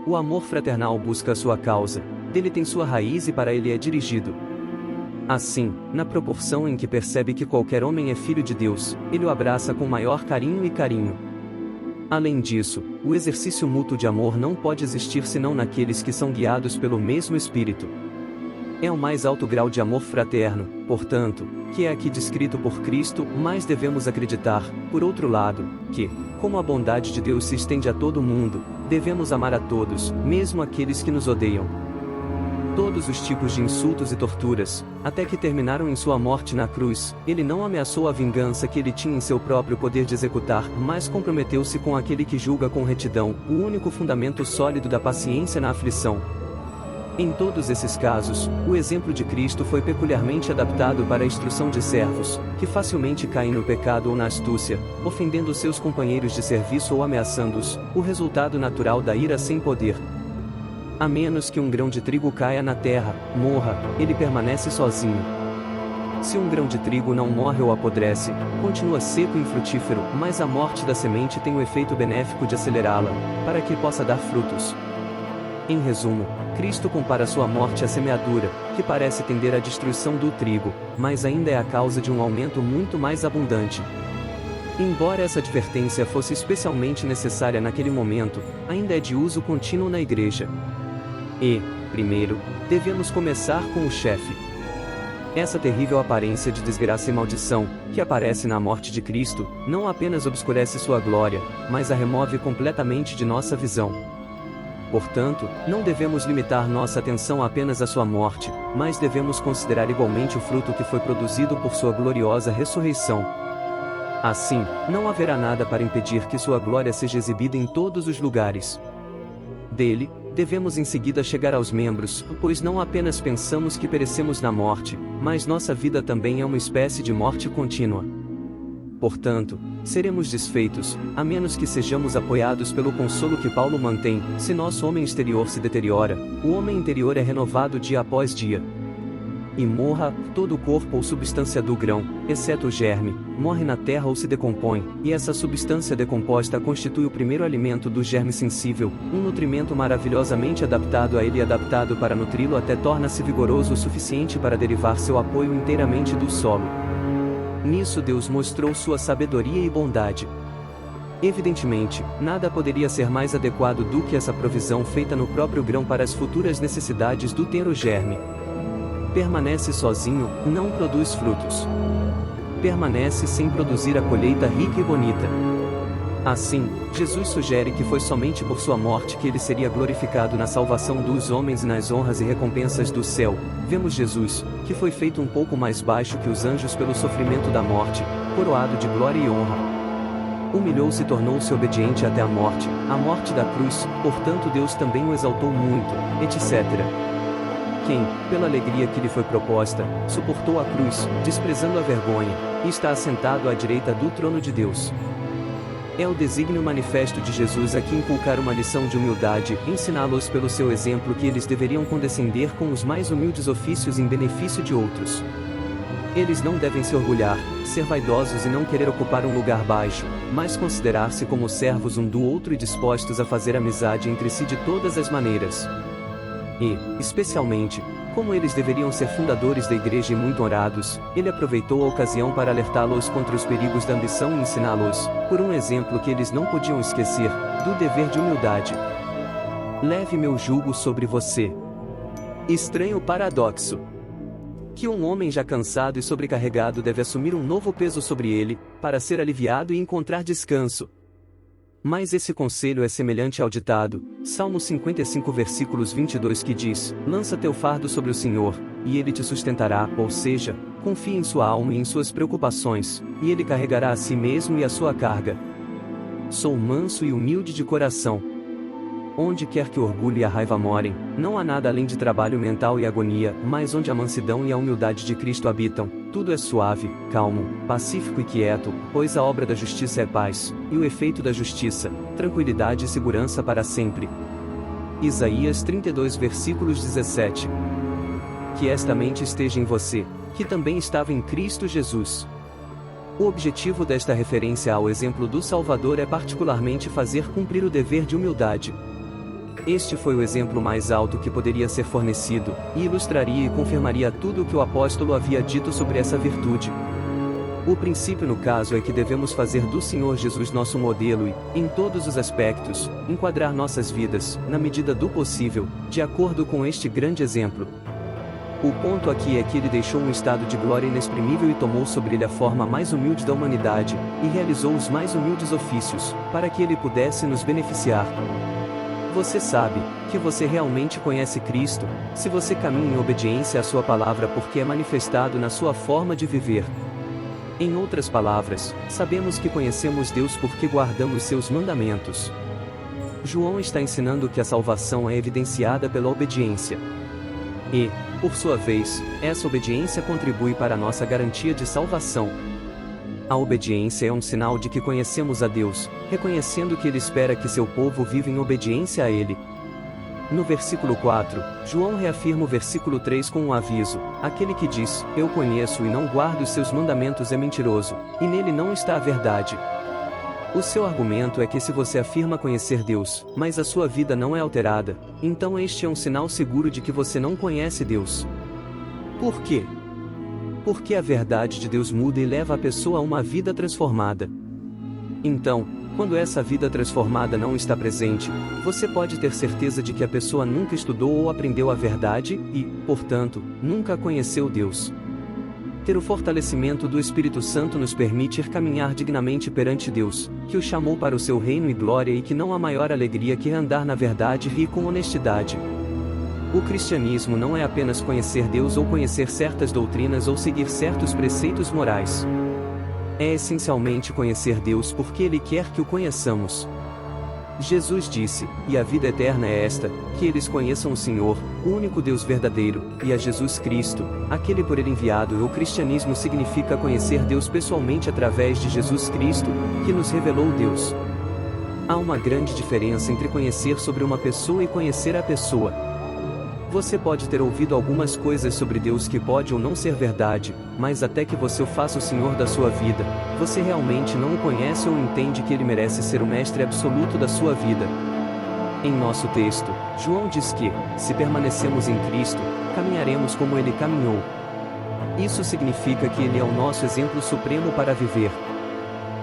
O amor fraternal busca a sua causa, dele tem sua raiz e para ele é dirigido. Assim, na proporção em que percebe que qualquer homem é filho de Deus, ele o abraça com maior carinho e carinho. Além disso, o exercício mútuo de amor não pode existir senão naqueles que são guiados pelo mesmo Espírito. É o mais alto grau de amor fraterno, portanto, que é aqui descrito por Cristo, mas devemos acreditar, por outro lado, que, como a bondade de Deus se estende a todo o mundo, devemos amar a todos, mesmo aqueles que nos odeiam. Todos os tipos de insultos e torturas, até que terminaram em sua morte na cruz, ele não ameaçou a vingança que ele tinha em seu próprio poder de executar, mas comprometeu-se com aquele que julga com retidão, o único fundamento sólido da paciência na aflição. Em todos esses casos, o exemplo de Cristo foi peculiarmente adaptado para a instrução de servos, que facilmente caem no pecado ou na astúcia, ofendendo seus companheiros de serviço ou ameaçando-os, o resultado natural da ira sem poder. A menos que um grão de trigo caia na terra, morra, ele permanece sozinho. Se um grão de trigo não morre ou apodrece, continua seco e infrutífero, mas a morte da semente tem o efeito benéfico de acelerá-la, para que possa dar frutos. Em resumo, Cristo compara sua morte à semeadura, que parece tender à destruição do trigo, mas ainda é a causa de um aumento muito mais abundante. Embora essa advertência fosse especialmente necessária naquele momento, ainda é de uso contínuo na Igreja. E, primeiro, devemos começar com o chefe. Essa terrível aparência de desgraça e maldição, que aparece na morte de Cristo, não apenas obscurece sua glória, mas a remove completamente de nossa visão. Portanto, não devemos limitar nossa atenção apenas à sua morte, mas devemos considerar igualmente o fruto que foi produzido por sua gloriosa ressurreição. Assim, não haverá nada para impedir que sua glória seja exibida em todos os lugares. Dele, devemos em seguida chegar aos membros, pois não apenas pensamos que perecemos na morte, mas nossa vida também é uma espécie de morte contínua. Portanto, seremos desfeitos, a menos que sejamos apoiados pelo consolo que Paulo mantém: se nosso homem exterior se deteriora, o homem interior é renovado dia após dia. e morra, todo o corpo ou substância do grão, exceto o germe, morre na terra ou se decompõe, e essa substância decomposta constitui o primeiro alimento do germe sensível, um nutrimento maravilhosamente adaptado a ele e adaptado para nutri-lo até torna-se vigoroso o suficiente para derivar seu apoio inteiramente do solo. Nisso Deus mostrou sua sabedoria e bondade. Evidentemente, nada poderia ser mais adequado do que essa provisão feita no próprio grão para as futuras necessidades do ter o germe. Permanece sozinho, não produz frutos. Permanece sem produzir a colheita rica e bonita. Assim, Jesus sugere que foi somente por sua morte que ele seria glorificado na salvação dos homens e nas honras e recompensas do céu. Vemos Jesus, que foi feito um pouco mais baixo que os anjos pelo sofrimento da morte, coroado de glória e honra. Humilhou-se e tornou-se obediente até a morte da cruz, portanto Deus também o exaltou muito, etc. Quem, pela alegria que lhe foi proposta, suportou a cruz, desprezando a vergonha, e está assentado à direita do trono de Deus. É o desígnio manifesto de Jesus aqui inculcar uma lição de humildade, ensiná-los pelo seu exemplo que eles deveriam condescender com os mais humildes ofícios em benefício de outros. Eles não devem se orgulhar, ser vaidosos e não querer ocupar um lugar baixo, mas considerar-se como servos um do outro e dispostos a fazer amizade entre si de todas as maneiras. E, especialmente, como eles deveriam ser fundadores da igreja e muito honrados, ele aproveitou a ocasião para alertá-los contra os perigos da ambição e ensiná-los, por um exemplo que eles não podiam esquecer, do dever de humildade. Leve meu jugo sobre você. Estranho paradoxo. Que um homem já cansado e sobrecarregado deve assumir um novo peso sobre ele, para ser aliviado e encontrar descanso. Mas esse conselho é semelhante ao ditado, Salmo 55 versículos 22 que diz, lança teu fardo sobre o Senhor, e ele te sustentará, ou seja, confie em sua alma e em suas preocupações, e ele carregará a si mesmo e a sua carga. Sou manso e humilde de coração. Onde quer que o orgulho e a raiva morem, não há nada além de trabalho mental e agonia, mas onde a mansidão e a humildade de Cristo habitam, tudo é suave, calmo, pacífico e quieto, pois a obra da justiça é paz, e o efeito da justiça, tranquilidade e segurança para sempre. Isaías 32 versículos 17. Que esta mente esteja em você, que também estava em Cristo Jesus. O objetivo desta referência ao exemplo do Salvador é particularmente fazer cumprir o dever de humildade. Este foi o exemplo mais alto que poderia ser fornecido, e ilustraria e confirmaria tudo o que o apóstolo havia dito sobre essa virtude. O princípio no caso é que devemos fazer do Senhor Jesus nosso modelo e, em todos os aspectos, enquadrar nossas vidas, na medida do possível, de acordo com este grande exemplo. O ponto aqui é que ele deixou um estado de glória inexprimível e tomou sobre ele a forma mais humilde da humanidade, e realizou os mais humildes ofícios, para que ele pudesse nos beneficiar. Você sabe que você realmente conhece Cristo, se você caminha em obediência à sua palavra porque é manifestado na sua forma de viver. Em outras palavras, sabemos que conhecemos Deus porque guardamos seus mandamentos. João está ensinando que a salvação é evidenciada pela obediência. E, por sua vez, essa obediência contribui para a nossa garantia de salvação. A obediência é um sinal de que conhecemos a Deus, reconhecendo que Ele espera que seu povo viva em obediência a Ele. No versículo 4, João reafirma o versículo 3 com um aviso, aquele que diz, eu conheço e não guardo os seus mandamentos é mentiroso, e nele não está a verdade. O seu argumento é que se você afirma conhecer Deus, mas a sua vida não é alterada, então este é um sinal seguro de que você não conhece Deus. Por quê? Porque a verdade de Deus muda e leva a pessoa a uma vida transformada. Então, quando essa vida transformada não está presente, você pode ter certeza de que a pessoa nunca estudou ou aprendeu a verdade e, portanto, nunca conheceu Deus. Ter o fortalecimento do Espírito Santo nos permite ir caminhar dignamente perante Deus, que o chamou para o seu reino e glória e que não há maior alegria que andar na verdade e com honestidade. O cristianismo não é apenas conhecer Deus ou conhecer certas doutrinas ou seguir certos preceitos morais. É essencialmente conhecer Deus porque Ele quer que o conheçamos. Jesus disse, e a vida eterna é esta, que eles conheçam o Senhor, o único Deus verdadeiro, e a Jesus Cristo, aquele por Ele enviado. E o cristianismo significa conhecer Deus pessoalmente através de Jesus Cristo, que nos revelou Deus. Há uma grande diferença entre conhecer sobre uma pessoa e conhecer a pessoa. Você pode ter ouvido algumas coisas sobre Deus que pode ou não ser verdade, mas até que você o faça o Senhor da sua vida, você realmente não o conhece ou entende que ele merece ser o mestre absoluto da sua vida. Em nosso texto, João diz que, se permanecemos em Cristo, caminharemos como ele caminhou. Isso significa que ele é o nosso exemplo supremo para viver.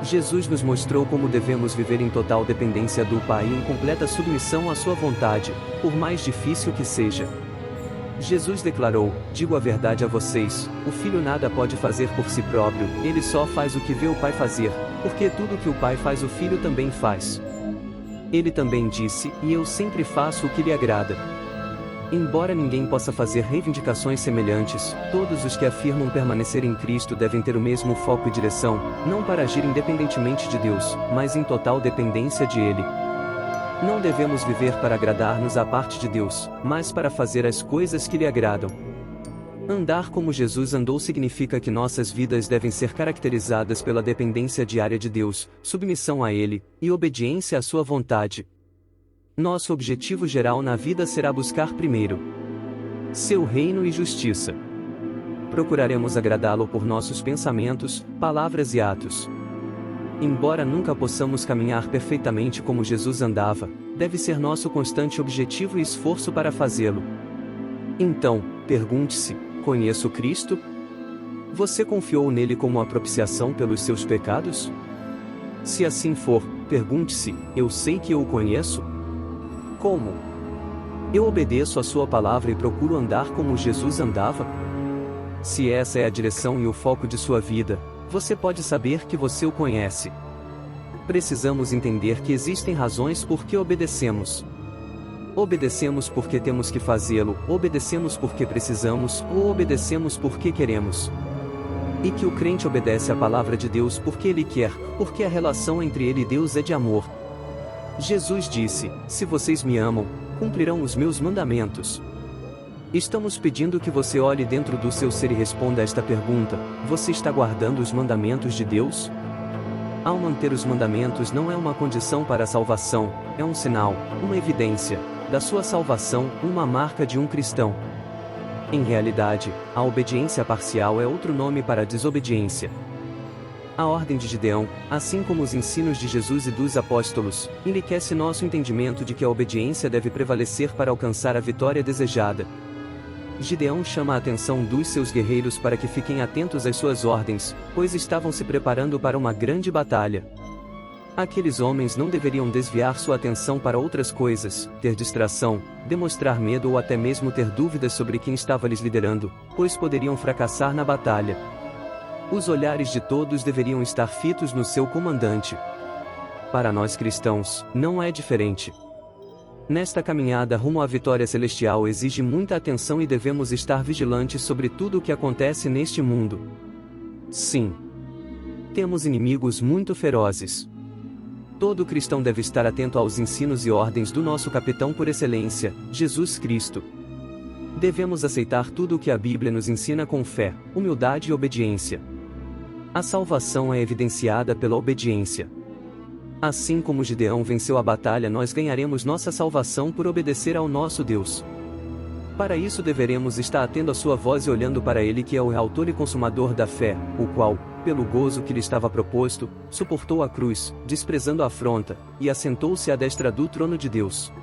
Jesus nos mostrou como devemos viver em total dependência do Pai e em completa submissão à sua vontade, por mais difícil que seja. Jesus declarou: digo a verdade a vocês, o Filho nada pode fazer por si próprio, ele só faz o que vê o Pai fazer, porque tudo que o Pai faz o Filho também faz. Ele também disse: e eu sempre faço o que lhe agrada. Embora ninguém possa fazer reivindicações semelhantes, todos os que afirmam permanecer em Cristo devem ter o mesmo foco e direção, não para agir independentemente de Deus, mas em total dependência de Ele. Não devemos viver para agradar-nos à parte de Deus, mas para fazer as coisas que lhe agradam. Andar como Jesus andou significa que nossas vidas devem ser caracterizadas pela dependência diária de Deus, submissão a Ele, e obediência à sua vontade. Nosso objetivo geral na vida será buscar primeiro seu reino e justiça. Procuraremos agradá-lo por nossos pensamentos, palavras e atos. Embora nunca possamos caminhar perfeitamente como Jesus andava, deve ser nosso constante objetivo e esforço para fazê-lo. Então, pergunte-se: conheço Cristo? Você confiou nele como a propiciação pelos seus pecados? Se assim for, pergunte-se: eu sei que eu o conheço? Como? Eu obedeço a sua palavra e procuro andar como Jesus andava? Se essa é a direção e o foco de sua vida, você pode saber que você o conhece. Precisamos entender que existem razões por que obedecemos. Obedecemos porque temos que fazê-lo, obedecemos porque precisamos, ou obedecemos porque queremos. E que o crente obedece à palavra de Deus porque ele quer, porque a relação entre ele e Deus é de amor. Jesus disse: se vocês me amam, cumprirão os meus mandamentos. Estamos pedindo que você olhe dentro do seu ser e responda a esta pergunta: você está guardando os mandamentos de Deus? Ao manter os mandamentos não é uma condição para a salvação, é um sinal, uma evidência da sua salvação, uma marca de um cristão. Em realidade, a obediência parcial é outro nome para a desobediência. A ordem de Gideão, assim como os ensinos de Jesus e dos apóstolos, enriquece nosso entendimento de que a obediência deve prevalecer para alcançar a vitória desejada. Gideão chama a atenção dos seus guerreiros para que fiquem atentos às suas ordens, pois estavam se preparando para uma grande batalha. Aqueles homens não deveriam desviar sua atenção para outras coisas, ter distração, demonstrar medo ou até mesmo ter dúvidas sobre quem estava lhes liderando, pois poderiam fracassar na batalha. Os olhares de todos deveriam estar fitos no seu comandante. Para nós cristãos, não é diferente. Nesta caminhada rumo à vitória celestial exige muita atenção e devemos estar vigilantes sobre tudo o que acontece neste mundo. Sim. Temos inimigos muito ferozes. Todo cristão deve estar atento aos ensinos e ordens do nosso capitão por excelência, Jesus Cristo. Devemos aceitar tudo o que a Bíblia nos ensina com fé, humildade e obediência. A salvação é evidenciada pela obediência. Assim como Gideão venceu a batalha, nós ganharemos nossa salvação por obedecer ao nosso Deus. Para isso deveremos estar atento à sua voz e olhando para Ele que é o autor e consumador da fé, o qual, pelo gozo que lhe estava proposto, suportou a cruz, desprezando a afronta, e assentou-se à destra do trono de Deus.